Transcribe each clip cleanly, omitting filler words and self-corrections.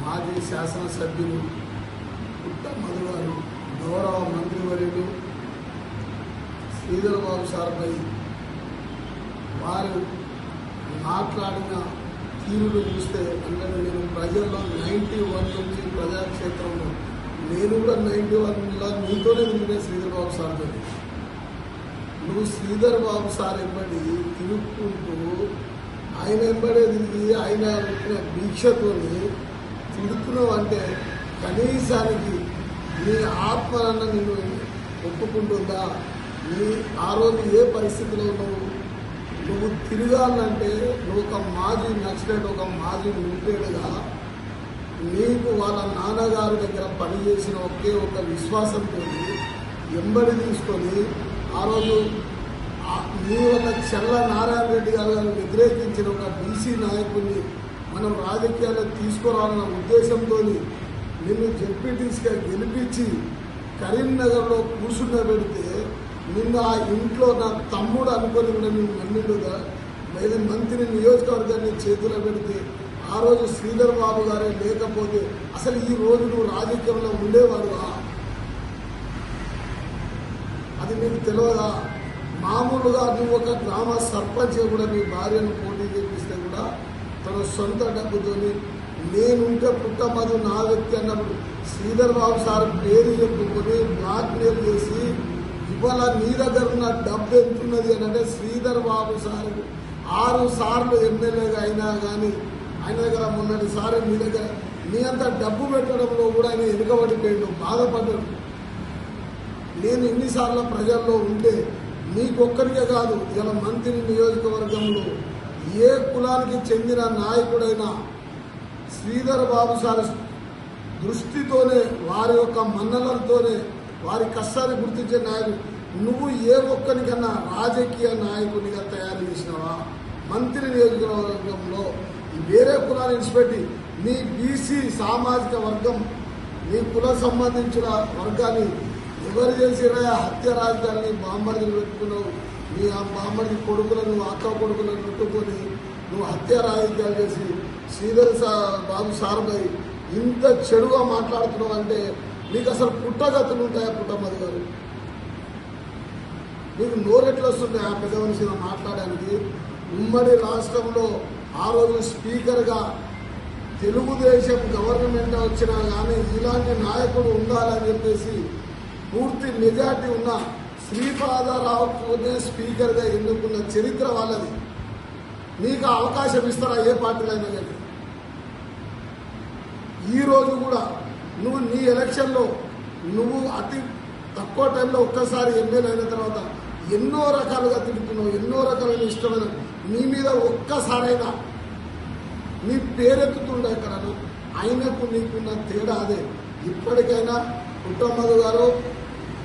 మాజీ శాసనసభ్యులు పుట్ట మధు గారు, గౌరవ మంత్రివర్యులు శ్రీధర్ బాబు సార్పై వారు మాట్లాడిన తీరులు చూస్తే అంటే నేను ప్రజల్లో 91 నుంచి ప్రజాక్షేత్రంలో నేను కూడా 91లో నీతోనే తిరిగిన శ్రీధర్ బాబు సార్తో. నువ్వు శ్రీధర్ బాబు సార్ వెంబడి తిరుగుకుంటూ ఆయన వెంబడే తిరిగి ఆయన పెట్టిన దీక్షతోని తిడుతున్నావు అంటే కనీసానికి నీ ఆత్మనన్న నిన్ను ఒప్పుకుంటుందా? నీ ఆ రోజు ఏ పరిస్థితిలో నువ్వు తిరగాలంటే నువ్వు ఒక మాజీ నక్సలైట్, ఒక మాజీ మిలిటరీగా నీకు వాళ్ళ నాన్నగారి దగ్గర పనిచేసిన ఒకే ఒక విశ్వాసంతో ఎంబడి తీసుకొని ఆ రోజు నీ వల్ల చెల్ల నారాయణ రెడ్డి గారు వ్యతిరేకించిన ఒక బీసీ నాయకుడిని మనం రాజకీయాల్లో తీసుకురావాలన్న ఉద్దేశంతో నిన్ను జెడ్పీటీసీగా గెలిపించి కరీంనగర్లో కూర్చుండబెడితే నిన్న ఆ ఇంట్లో నా తమ్ముడు అనుకొని కూడా నేను నన్నుగా లేదా మంత్రి నియోజకవర్గాన్ని చేతిలో పెడితే ఆ రోజు శ్రీధర్ బాబు గారే లేకపోతే అసలు ఈ రోజు నువ్వు రాజకీయంలో ఉండేవాడుగా? అది నీకు తెలియదా? మామూలుగా నువ్వు ఒక గ్రామ సర్పంచ్ కూడా మీ భార్యను పోటీ చేపిస్తే కూడా తన సొంత డబ్బుతోని నేనుంటే పుట్టమదు నా వ్యక్తి అన్నప్పుడు శ్రీధర్ బాబు సార్ పేరు చెప్పుకొని బ్లాక్మెయిల్ చేసి ఇవాళ నీ దగ్గర ఉన్న డబ్బు ఎంతున్నది అని అంటే శ్రీధర్ బాబు సార్ 6 సార్లు ఎమ్మెల్యేగా అయినా కానీ ఆయన దగ్గర మొన్నటిసారి మీ దగ్గర నీ అంత డబ్బు పెట్టడంలో కూడా ఆయన వెనుకబడిపోయాడు, బాధపడ్డాడు. నేను ఎన్నిసార్లు ప్రజల్లో ఉంటే నీకొక్కరికే కాదు ఇలా మంత్రి నియోజకవర్గంలో ఏ కులానికి చెందిన నాయకుడైనా శ్రీధర్ బాబు సార్ దృష్టితోనే వారి యొక్క మన్నలతోనే వారి కష్టాన్ని గుర్తించే నాయకుడు నువ్వు ఏ ఒక్కరికన్నా రాజకీయ నాయకునిగా తయారు చేసినావా? మంత్రి నియోజకవర్గంలో వేరే కులాన్ని విడిచిపెట్టి నీ బీసీ సామాజిక వర్గం నీ కుల సంబంధించిన వర్గాన్ని ఎవరు చేసినా హత్య రాజధానిని బాంబర్దిని పెట్టుకున్నావు. నీ ఆ బాంబర్ది కొడుకులను అక్క కొడుకులను పెట్టుకొని నువ్వు హత్య రాజకీయాలు చేసి శ్రీధర్ బాబు సార్పై ఇంత చెడుగా మాట్లాడుతున్నావు అంటే నీకు అసలు పుట్టగతులు ఉంటాయా? పుట్టమది గారు నీకు నోరెట్లు వస్తున్నాయి ఆ పెద్ద మనిషిగా మాట్లాడడానికి? ఉమ్మడి రాష్ట్రంలో ఆ రోజు స్పీకర్గా తెలుగుదేశం గవర్నమెంట్ వచ్చినా కానీ ఇలాంటి నాయకుడు ఉండాలని చెప్పేసి పూర్తి మెజార్టీ ఉన్న శ్రీపాదరావునే స్పీకర్గా ఎన్నుకున్న చరిత్ర వాళ్ళది. నీకు అవకాశం ఇస్తారా ఏ పార్టీలైనా కానీ? ఈరోజు కూడా నువ్వు నీ ఎలక్షన్లో నువ్వు అతి తక్కువ టైంలో ఒక్కసారి ఎమ్మెల్యే అయిన తర్వాత ఎన్నో రకాలుగా తిరుగుతున్నావు, ఎన్నో రకాలైన ఇష్టమైన నీ మీద ఒక్కసారైనా నీ పేరెత్తుతుండే ఇక్కడ ఆయనకు నీకున్న తేడా అదే. ఇప్పటికైనా పుట్టమధు గారు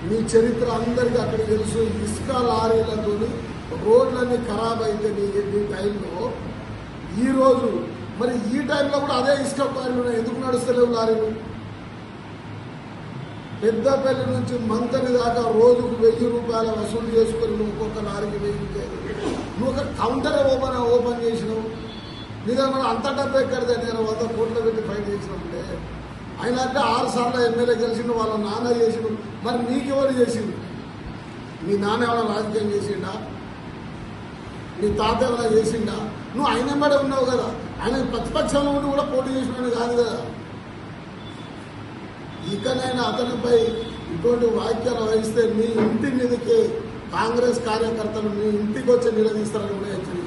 మీ చరిత్ర అందరికీ అక్కడికి తెలుసు. ఇసుక లారీలతో రోడ్లన్నీ ఖరాబ్ అయితే నీ టైంలో ఈరోజు మరి ఈ టైంలో కూడా అదే ఇసుక లారీలు ఎందుకు నడుస్తలేవు లారీలు? పెద్దపల్లి నుంచి మంతని దాకా రోజుకు 1000 రూపాయలు వసూలు చేసుకొని నువ్వు ఒక్కొక్క లారీకి 1000 నువ్వు ఒక కౌంటర్ ఓపెన్ చేసినావు. నిజంగా అంత డబ్బు ఎక్కడితే నేను 100 కోట్లు పెట్టి ఫైట్ చేసినప్పుడే ఆయన అంటే 6 సార్లు ఎమ్మెల్యే గెలిచిండు, వాళ్ళ నాన్న చేసిండు. మరి నీకెవరు చేసిండు? మీ నాన్న ఏమైనా రాజకీయం చేసిండా? నీ తాత ఏమైనా చేసిండా? నువ్వు ఆయన వెంబడే ఉన్నావు కదా. ఆయన ప్రతిపక్షంలో ఉండి కూడా పోటీ చేసిన కాదు కదా. ఇకనైనా అతనిపై ఇటువంటి వ్యాఖ్యలు వహిస్తే మీ ఇంటి మీదకి కాంగ్రెస్ కార్యకర్తలు మీ ఇంటికి వచ్చి నిలదీస్తారని కూడా హెచ్చరిక